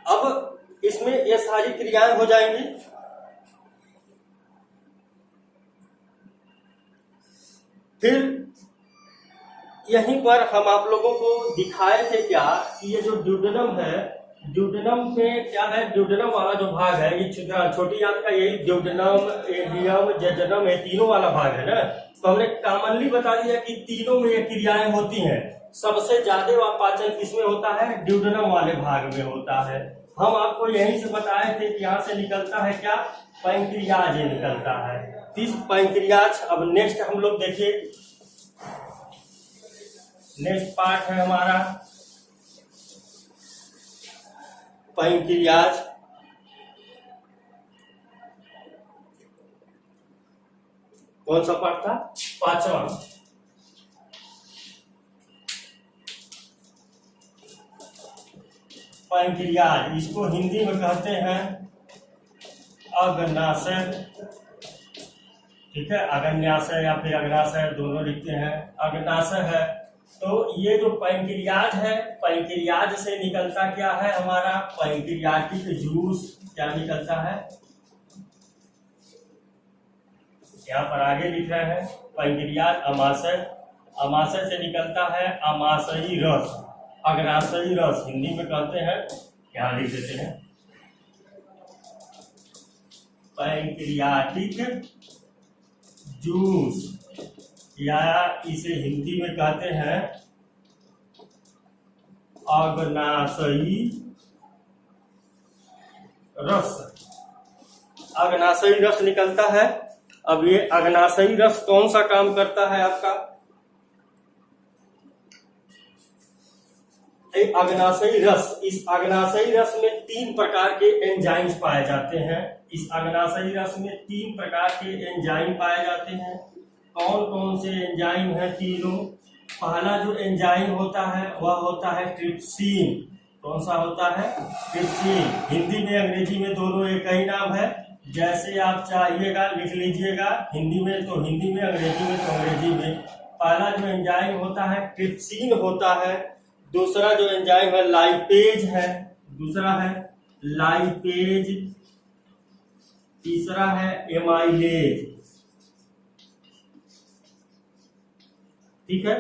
अब इसमें ये सारी क्रियाएं हो जाएंगी। फिर यहीं पर हम आप लोगों को दिखाए थे क्या कि ये जो ड्यूडेनम है, ड्यूडेनम में क्या है? ड्यूडेनम वाला जो भाग है, ये छोटी आंत का यही ड्यूडेनम, एलियम, जेजनम, ये तीनों वाला भाग है ना। तो हमने कॉमनली बता दिया कि तीनों में ये क्रियाएं होती हैं। सबसे ज्यादा पाचन किसमें होता है? ड्यूडेनम वाले भाग में होता है। हम आपको यहीं से बताए थे कि यहाँ से निकलता है क्या? पैंक्रियाज निकलता है। इस पैंक्रियाज, अब नेक्स्ट हम लोग देखिए, नेक्स्ट पार्ट है हमारा पैंक्रियाज। कौन सा पार्ट था? पांचवा। पैंक्रियाज, इसको हिंदी में कहते हैं अग्नाशय। ठीक है, अग्न्याशय या फिर अग्नाशय दोनों लिखते हैं, अग्नाशय है। तो ये जो पैंक्रियाज है, पैंक्रियाज से निकलता क्या है हमारा? Pancreatic juice. क्या निकलता है? यहाँ पर आगे लिख रहे हैं पैंक्रियाज अमाशय, अमाशय से निकलता है अमाशयी रस, अग्नाशयी रस हिंदी में कहते हैं, यहाँ लिख देते हैं पैंक्रियाटिक जूस, या इसे हिंदी में कहते हैं अग्नाशयी रस। अग्नाशयी रस निकलता है। अब ये अग्नाशयी रस कौन सा काम करता है आपका? अग्नाशयी रस, इस अग्नाशयी रस में 3 प्रकार के एंजाइम्स पाए जाते हैं। इस अग्नाशयी रस में 3 प्रकार के एंजाइम पाए जाते हैं। कौन कौन से एंजाइम है? तीनों। पहला जो एंजाइम होता है वह होता है ट्रिप्सिन। कौन सा होता है? ट्रिप्सिन। हिंदी में अंग्रेजी में दोनों एक ही नाम है, जैसे आप चाहिएगा लिख लीजिएगा, हिंदी में तो हिंदी में, अंग्रेजी में तो अंग्रेजी में। पहला जो एंजाइम होता है ट्रिप्सिन होता है। दूसरा जो एंजाइम है लाइपेज है, दूसरा है लाइपेज, तीसरा है एमाइलेज। ठीक है,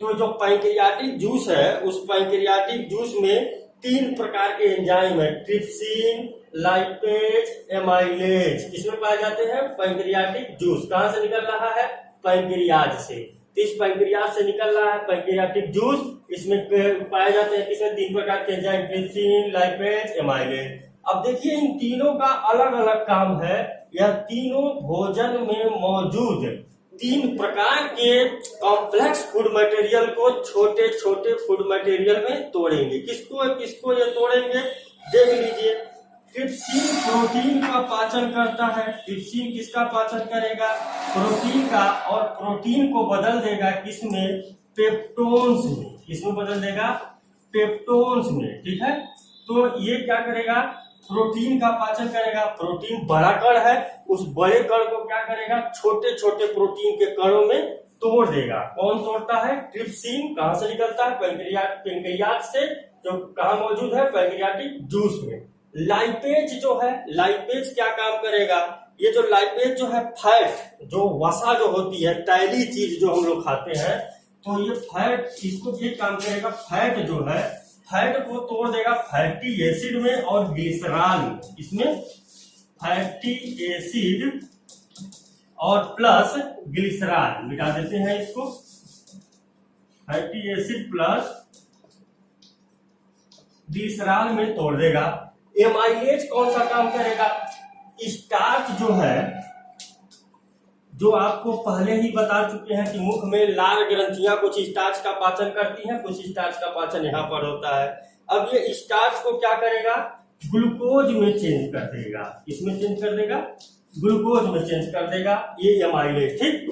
तो जो पैंक्रियाटिक जूस है, उस पैंक्रियाटिक जूस में 3 प्रकार के एंजाइम है, ट्रिप्सिन, लाइपेज, एमाइलेज, इसमें पाए जाते हैं। पैंक्रियाटिक जूस कहां से निकल रहा है? पैंक्रियाज से। इस पैंक्रियाज से निकल रहा है पैंक्रियाटिक जूस। इसमें पाए जाते हैं किसमें? 3 प्रकार के एंजाइम, ट्रिप्सिन, लाइपेज, एमाइलेज। अब देखिए इन तीनों का अलग अलग काम है। यह तीनों भोजन में मौजूद 3 प्रकार के कॉम्प्लेक्स फूड मटेरियल को छोटे छोटे फूड मटेरियल में तोड़ेंगे। किसको किसको ये तोड़ेंगे? देख लीजिए, ट्रिप्सिन प्रोटीन का पाचन करता है। ट्रिप्सिन किसका पाचन करेगा? प्रोटीन का, और प्रोटीन को बदल देगा किसमें? पेप्टोन्स में। किसमें बदल देगा? पेप्टोन्स में। ठीक है, तो ये क्या करेगा? प्रोटीन का पाचन करेगा। प्रोटीन बड़ा कण है, उस बड़े कण को क्या करेगा? छोटे छोटे प्रोटीन के कणों में तोड़ देगा। कौन तोड़ता है? ट्रिप्सिन। कहां से निकलता है? पैंक्रियाज से, जो कहां मौजूद है? पैंक्रियाटिक जूस में। लाइपेज जो है, लाइपेज क्या काम करेगा? ये जो लाइपेज जो है, फैट, जो वसा जो होती है, तैली चीज जो हम लोग खाते हैं, तो ये फैट, इसको ये काम करेगा, फैट जो है, फैट को तोड़ देगा फैटी एसिड में और ग्लिसरॉल में। इसमें फैटी एसिड और प्लस ग्लिसरॉल, मिटा देते हैं इसको, फैटी एसिड प्लस ग्लिसरॉल में तोड़ देगा। एमाइलेज कौन सा काम करेगा? स्टार्च जो है, जो आपको पहले ही बता चुके हैं कि मुख में लाल ग्रंथियां कुछ स्टार्च का पाचन करती हैं, कुछ स्टार्च का पाचन यहाँ पर होता है। अब ये स्टार्च को क्या करेगा? ग्लूकोज में चेंज कर देगा। इसमें चेंज कर देगा, ग्लूकोज में चेंज कर देगा, ये एमाइलेज। ठीक,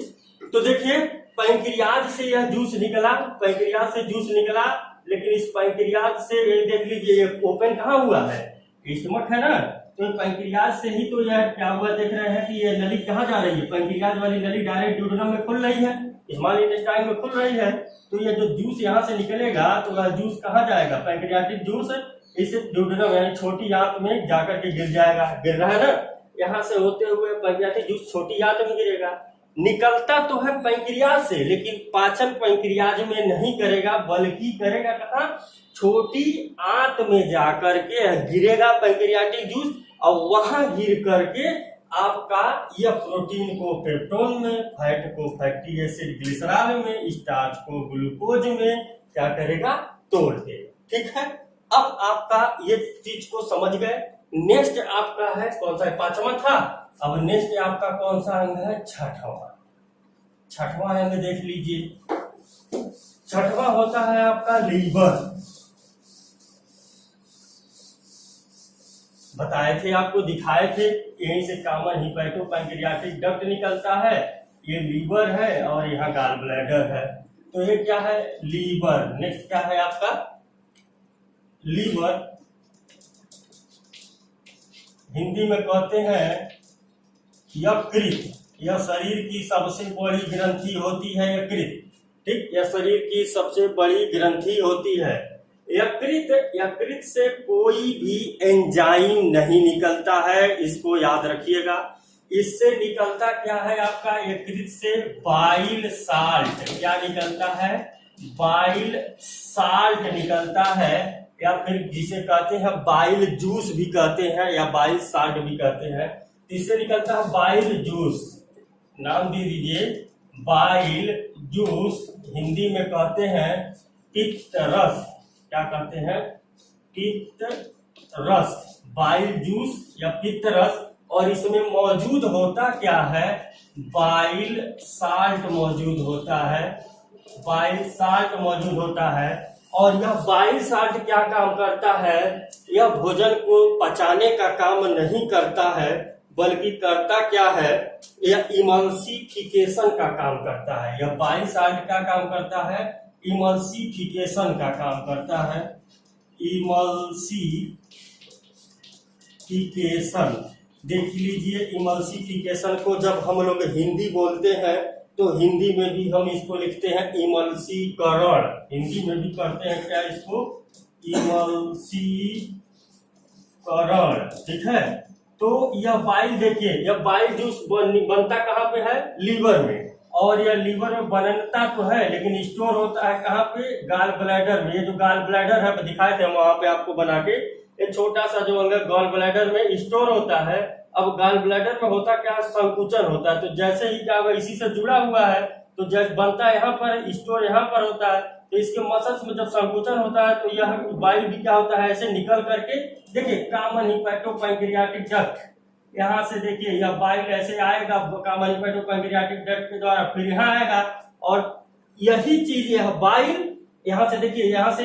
तो देखिए पैंक्रियाज से यह जूस निकला, पैंक्रियाज से जूस निकला, लेकिन इस पैंक्रियाज से ये देख लीजिए, ये ओपन कहाँ हुआ है? स्टमक है ना, तो पैंक्रियाज से ही तो यह क्या हुआ देख रहे हैं कि ये नली कहाँ जा रही है? पैंक्रियाज वाली नली डायरेक्ट ड्यूडेनम में खुल रही है, स्मॉल इंटेस्टाइन में खुल रही है। तो ये जो जूस यहाँ से निकलेगा, तो वह जूस कहाँ जाएगा? पैंक्रियाटिक जूस इस ड्यूडेनम यानी छोटी आंत में जाकर के गिर जाएगा। गिर रहा है ना, यहाँ से होते हुए पैंक्रियाटिक जूस छोटी आंत में गिरेगा। निकलता तो है पैंक्रियाज से, लेकिन पाचन पैंक्रियाज में नहीं करेगा, बल्कि करेगा कहाँ? छोटी आंत में जाकर के गिरेगा पैंक्रियाटिक जूस, और वहां गिर करके आपका यह प्रोटीन को पेप्टोन में, फैट को फैटी एसिड ग्लिसरॉल में, स्टार्च को ग्लूकोज में क्या करेगा? तोड़ देगा। ठीक है, अब आपका ये चीज को समझ गए। नेक्स्ट आपका है कौन सा? 5वां था। अब नेक्स्ट आपका कौन सा अंग है? 6वां। 6वां अंग देख लीजिए। 6वां होता है आपका लीवर। बताए थे आपको, दिखाए थे, यहीं से कॉमन हिपैटो पैंक्रियाटिक डक्ट निकलता है, ये लीवर है और यहाँ गॉल ब्लैडर है। तो ये क्या है? लीवर। नेक्स्ट क्या है आपका? लीवर हिंदी में कहते हैं यकृत। यह शरीर की सबसे बड़ी ग्रंथि होती है, यकृत। ठीक, यह शरीर की सबसे बड़ी ग्रंथि होती है यकृत से कोई भी एंजाइम नहीं निकलता है, इसको याद रखिएगा। इससे निकलता क्या है आपका? यकृत से बाइल साल्ट। क्या निकलता है? बाइल साल्ट निकलता है, या फिर जिसे कहते हैं बाइल जूस भी कहते हैं, या बाइल साल्ट भी कहते हैं। इससे निकलता है बाइल जूस। नाम दे दीजिए बाइल जूस। हिंदी में कहते हैं पित्त रस। क्या कहते हैं? पित्त रस, बाइल जूस या पित्त रस। और इसमें मौजूद होता क्या है? बाइल साल्ट मौजूद होता है, बाइल साल्ट मौजूद होता है। और यह बाइल साल्ट क्या काम करता है? यह भोजन को पचाने का काम नहीं करता है, बल्कि करता क्या है? यह इमल्सिफिकेशन का काम करता है। यह बाइल साल्ट का काम करता है, इमल्सिफिकेशन का काम करता है। इमल्सिफिकेशन देख लीजिए। इमल्सिफिकेशन को जब हम लोग हिंदी बोलते हैं तो हिंदी में भी हम इसको लिखते हैं इमल्सीकरण। हिंदी में भी करते हैं क्या इसको? इमल्सीकरण। ठीक है। तो यह बाइल देखिए, यह बाइल जूस बनता कहाँ पे है? लीवर में। और यह लीवर में बनता तो है, लेकिन स्टोर होता है कहाँ पे? गॉल ब्लैडर में। ये जो गॉल ब्लैडर है दिखाए थे हम वहां पे आपको बना के, एक छोटा सा जो अंग गॉल ब्लैडर में स्टोर होता है। अब गॉल ब्लैडर में होता क्या? संकुचन होता है। तो जैसे ही क्या इसी से जुड़ा हुआ है, तो जैसे बनता है यहाँ पर, स्टोर यहाँ पर होता है। तो इसके मसल्स में जब संकुचन होता है तो यह बाइल भी क्या होता है? ऐसे निकल करके देखिए कॉमन हिपैटोपैंक्रियाटिक डक्ट, यहाँ से देखिए यह बाइल ऐसे आएगा कॉमन हिपैटोपैंक्रियाटिक डक्ट के द्वारा, फिर यहाँ आएगा। और यही चीज यह बाइल यहाँ से देखिए, यहाँ से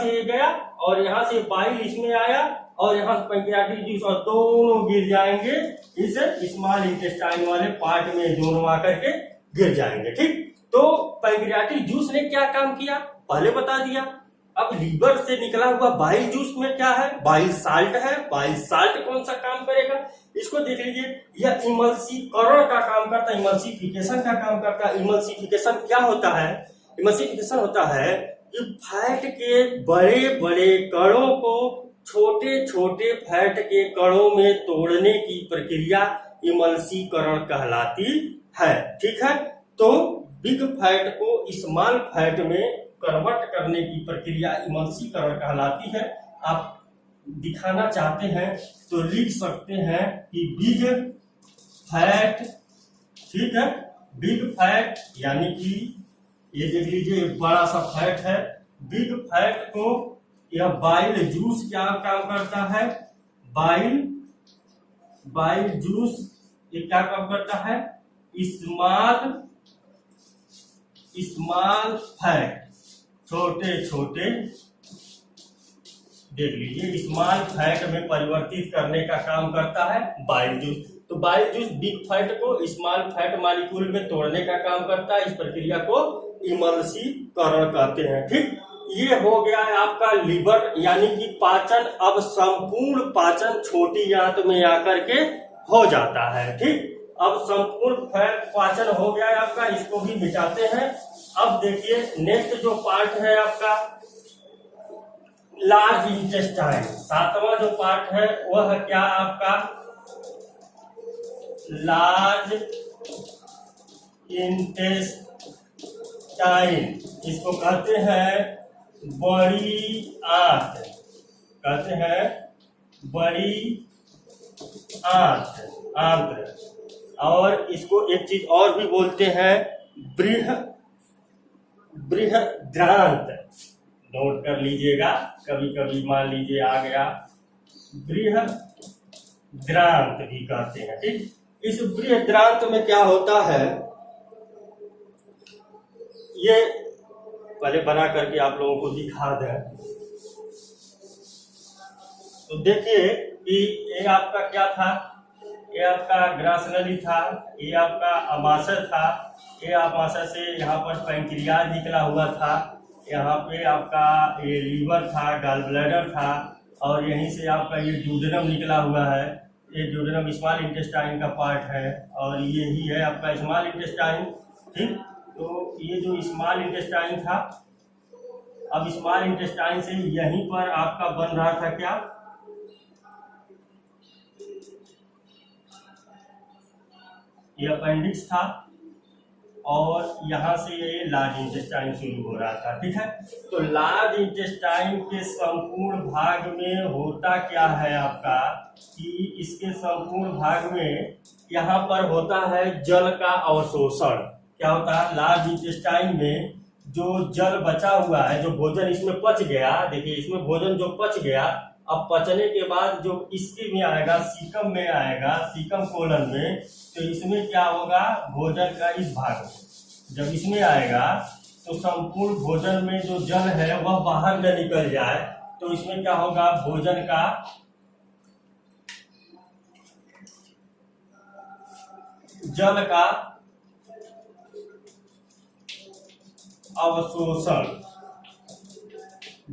ये गया और यहाँ से बाइल इसमें आया और यहाँ से पैंक्रियाटिक जूस, और दोनों गिर जाएंगे इस स्मॉल इंटेस्टाइन वाले पार्ट में, दोनों आकर के गिर जाएंगे। ठीक। तो पैंक्रियाटिक जूस ने क्या काम किया पहले बता दिया। अब लीवर से निकला हुआ बाइल जूस में क्या है? बाइल साल्ट है। बाइल साल्ट कौन सा काम करेगा? इसको देख लीजिए। यह इमल्सीकरण का काम करता है, इमल्सिफिकेशन का काम करता है। इमल्सिफिकेशन क्या होता है? इमल्सिफिकेशन होता है कि फैट के बड़े बड़े कणों को छोटे छोटे फैट के कणों में तोड़ने की प्रक्रिया इमल्सीकरण कहलाती है। ठीक है। तो बिग फैट को स्मॉल फैट में कन्वर्ट करने की प्रक्रिया इमल्सीकरण कहलाती है। आप दिखाना चाहते हैं तो लिख सकते हैं कि बिग फैट। ठीक है। बिग फैट यानी कि ये देख लीजिए बड़ा सा फैट है। बिग फैट को यह बाइल जूस क्या काम करता है? बाइल जूस ये क्या काम करता है? स्मॉल फैट, छोटे छोटे, देख लीजिए स्मॉल फैट में परिवर्तित करने का काम करता है बाइल जूस। तो बाइल जूस बिग फैट को स्मॉल फैट मॉलिक्यूल में तोड़ने का काम करता है। इस प्रक्रिया को इमल्सीकरण कहते हैं। ठीक। ये हो गया है आपका लीवर, यानी कि पाचन। अब संपूर्ण पाचन छोटी आंत में आकर के हो जाता है। ठीक। अब संपूर्ण पाचन हो गया है आपका, इसको भी मिटाते हैं। अब देखिए नेक्स्ट जो पार्ट है आपका लार्ज इंटेस्टाइन। सातवां जो पार्ट है वह क्या आपका? Large intestine. इसको कहते हैं बड़ी आंत, कहते हैं बड़ी आंत। और इसको एक चीज और भी बोलते हैं बृहद्रांत। नोट कर लीजिएगा, कभी कभी मान लीजिए आ गया, बृहद्रांत भी कहते हैं। ठीक। इस बृहद्रांत में क्या होता है? ये पहले बना करके आप लोगों को दिखा दें तो देखिए कि ये आपका क्या था? ये आपका ग्रासनली था, ये आपका अमाशय था, ये अमाशय से यहाँ पर पैंक्रियाज निकला हुआ था, यहाँ पे आपका ये लीवर था, गॉल ब्लैडर था, और यहीं से आपका ये ड्यूडेनम निकला हुआ है। ये ड्यूडेनम स्मॉल इंटेस्टाइन का पार्ट है, और ये ही है आपका स्मॉल इंटेस्टाइन। ठीक, तो ये जो स्मॉल इंटेस्टाइन था, अब स्मॉल इंटेस्टाइन से यहीं पर आपका बन रहा था क्या, ये अपेंडिक्स था, और यहाँ से ये लार्ज इंटेस्टाइन शुरू हो रहा था। ठीक है, तो लार्ज इंटेस्टाइन के संपूर्ण भाग में होता क्या है आपका कि इसके संपूर्ण भाग में यहाँ पर होता है जल का अवशोषण। क्या होता है, लार्ज इंटेस्टाइन में जो जल बचा हुआ है, जो भोजन इसमें पच गया, देखिए इसमें भोजन जो पच गया, अब पचने के बाद जो इसके में आएगा, सीकम में आएगा, सीकम कोलन में, तो इसमें क्या होगा, भोजन का इस भाग में जब इसमें आएगा तो संपूर्ण भोजन में जो जल है वह बाहर न निकल जाए, तो इसमें क्या होगा, भोजन का जल का अवशोषण,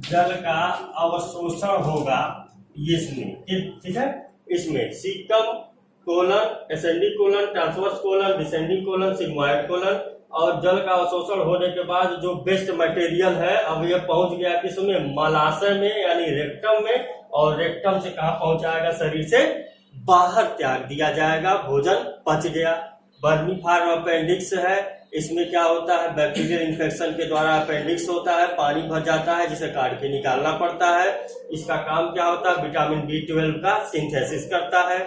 जल का अवशोषण होगा इसमें। ठीक है, इसमें caecum colon, ascending colon, transverse colon, descending colon, sigmoid colon, और जल का अवशोषण होने के बाद जो वेस्ट मटेरियल है अब ये पहुंच गया किसमें, मलाशय में, यानी रेक्टम में, और रेक्टम से कहाँ पहुंचाएगा, शरीर से बाहर त्याग दिया जाएगा, भोजन पच गया। वर्मीफॉर्म अपेंडिक्स है, इसमें क्या होता है, बैक्टीरियल इन्फेक्शन के द्वारा अपेंडिक्स होता है, पानी भर जाता है जिसे काट के निकालना पड़ता है। इसका काम क्या होता है, विटामिन B12 का सिंथेसिस करता है।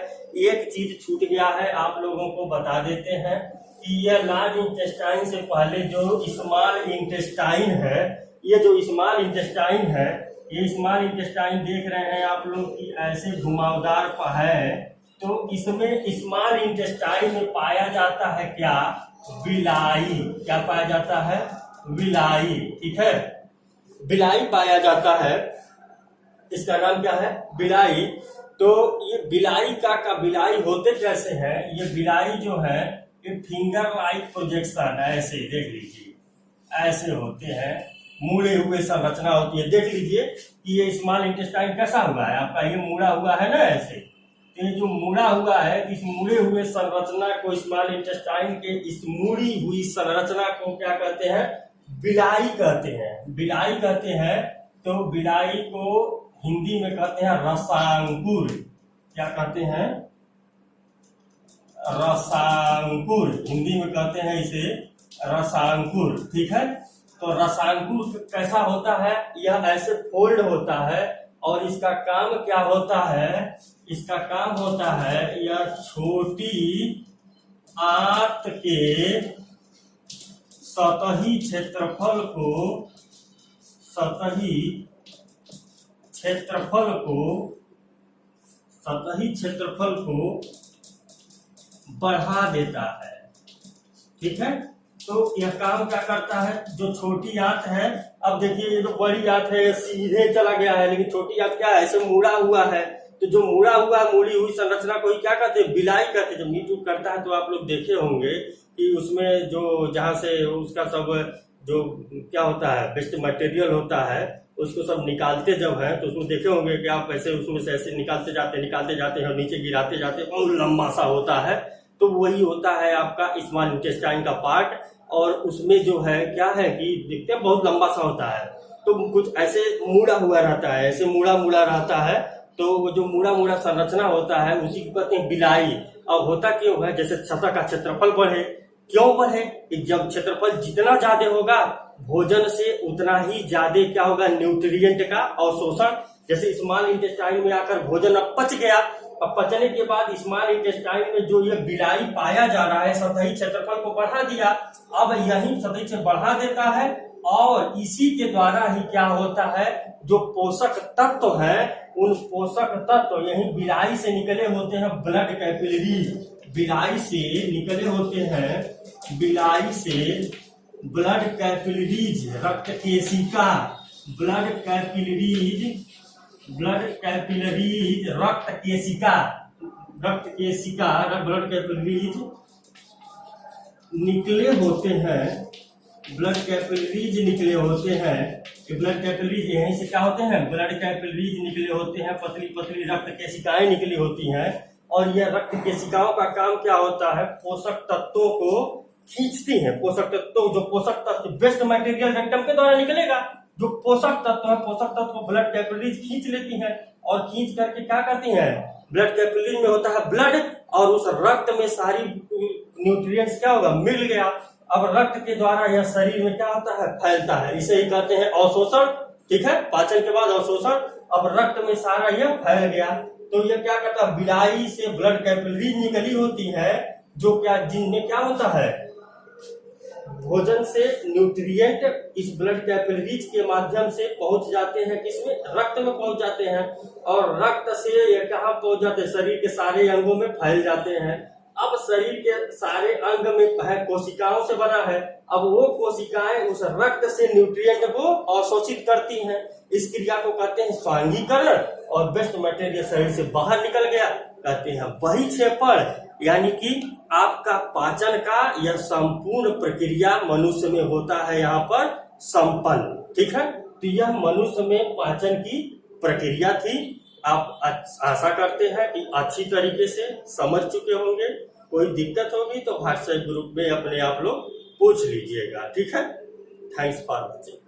एक चीज छूट गया है, आप लोगों को बता देते हैं कि यह लार्ज इंटेस्टाइन से पहले जो स्मॉल इंटेस्टाइन है, ये जो स्मॉल इंटेस्टाइन है, ये स्मॉल इंटेस्टाइन देख रहे हैं आप लोग कि ऐसे घुमावदार है, तो इसमें स्मॉल इंटेस्टाइन में पाया जाता है क्या, विलाई। क्या पाया जाता है, विलाई। ठीक है, विलाई पाया जाता है, इसका नाम क्या है, विलाई। तो ये विलाई का विलाई होते कैसे हैं, ये विलाई जो है ये फिंगर लाइक प्रोजेक्शन, ऐसे देख लीजिए, ऐसे होते हैं, मुड़े हुए संरचना होती है। देख लीजिए कि ये स्मॉल इंटेस्टाइन कैसा हुआ है आपका, ये मुड़ा हुआ है ना ऐसे, तो ये जो मुड़ा हुआ है, इस मुड़े हुए संरचना को, स्मॉल इंटेस्टाइन के इस मुड़ी हुई संरचना को क्या कहते हैं, विलाई कहते हैं, विलाई कहते हैं। तो विलाई को हिंदी में कहते हैं रसांकुर। क्या कहते हैं, रसांकुर, हिंदी में कहते हैं इसे रसांकुर। ठीक है, तो रसांकुर कैसा होता है, यह ऐसे फोल्ड होता है, और इसका काम क्या होता है, इसका काम होता है यह छोटी आंत के सतही क्षेत्रफल को बढ़ा देता है। ठीक है, तो यह काम क्या करता है, जो छोटी आंत है, अब देखिए ये जो बड़ी आंत है सीधे चला गया है, लेकिन छोटी आंत क्या है, ऐसे मुड़ा हुआ है, तो जो मुड़ा हुआ मुड़ी हुई संरचना को ही क्या कहते हैं, विलाई कहते हैं। जब मीट उट करता है तो आप लोग देखे होंगे कि उसमें जो जहाँ से उसका सब जो क्या होता है, वेस्ट मटेरियल होता है, उसको सब निकालते जब है, तो उसमें देखे होंगे कि आप ऐसे उसमें से ऐसे निकालते जाते हैं और नीचे गिराते जाते हैं, और लंबा सा होता है, तो वही होता है आपका स्मॉल इंटेस्टाइन का पार्ट। और उसमें जो है क्या है कि दिखते हैं बहुत लंबा सा होता है, तो कुछ ऐसे मुड़ा हुआ रहता है, ऐसे मुड़ा रहता है, तो वो जो मुड़ा संरचना होता है उसी को कहते हैं विलाई। अब होता क्यों है, जैसे सतह का क्षेत्रफल बढ़े, क्यों बढ़े, जब क्षेत्रफल जितना ज्यादा होगा भोजन से उतना ही ज्यादा क्या होगा, न्यूट्रिएंट का अवशोषण। जैसे स्मॉल इंटेस्टाइन में आकर भोजन अब पच गया, अब पचने के बाद स्मॉल इंटेस्टाइन में जो ये विलाई पाया जा रहा है, सतही क्षेत्रफल को बढ़ा दिया, अब यही सतही से बढ़ा देता है, और इसी के द्वारा ही क्या होता है, जो पोषक तत्व है, उन पोषक तत्व यही विलाई से निकले होते हैं, ब्लड कैपिलरीज, विलाई से निकले होते हैं, विलाई से ब्लड कैपिलरीज, रक्त केशिका, ब्लड कैपिलरीज रक्त केशिका, रक्त केशिका ब्लड कैपिलरीज निकले होते हैं, ब्लड कैपिलरीज निकले होते हैं। ब्लड कैपिलरीज यहीं से क्या होते हैं, ब्लड कैपिलरीज निकले होते हैं, पतली पतली रक्त केशिकाएं निकली होती हैं। और यह रक्त केशिकाओं का काम क्या होता है, पोषक तत्वों को खींचती हैं। पोषक तत्व, जो पोषक तत्व वेस्ट मटेरियल रेक्टम के द्वारा निकलेगा, जो पोषक तत्व है, पोषक तत्व को ब्लड कैपिलरीज खींच लेती हैं और खींच करके क्या करती हैं, ब्लड कैपिलरी में होता है ब्लड, और उस रक्त में सारी न्यूट्रिएंट्स क्या होगा, मिल गया। अब रक्त के द्वारा यह शरीर में क्या होता है, फैलता है। इसे ही कहते हैं अवशोषण। ठीक है, पाचन के बाद अवशोषण। अब रक्त में सारा यह फैल गया, तो यह क्या करता है, बिलाई से ब्लड कैपिलरीज निकली होती है, जो क्या, जिनमें क्या होता है, भोजन से न्यूट्रिएंट इस ब्लड कैपिलरीज के माध्यम से पहुंच जाते हैं, किसमें, रक्त में पहुंच जाते हैं। और रक्त से ये कहाँ पहुंच जाते हैं, शरीर के सारे अंगों में फैल जाते हैं। अब शरीर के सारे अंग में कोशिकाओं से बना है। अब वो कोशिकाएं उस रक्त से न्यूट्रिएंट को अवशोषित करती हैं। इस क्रिया को कहते हैं स्वांगीकरण, और वेस्ट मटेरियल शरीर से बाहर निकल गया, कहते हैं बहिक्षेपण। यानी कि आपका पाचन का यह संपूर्ण प्रक्रिया मनुष्य में होता है यहाँ पर संपन्न। ठीक है, तो यह मनुष्य में पाचन की प्रक्रिया थी। आप आशा करते हैं कि अच्छी तरीके से समझ चुके होंगे। कोई दिक्कत होगी तो व्हाट्सएप ग्रुप में अपने आप लोग पूछ लीजिएगा। ठीक है, थैंक्स फॉर वॉचिंग।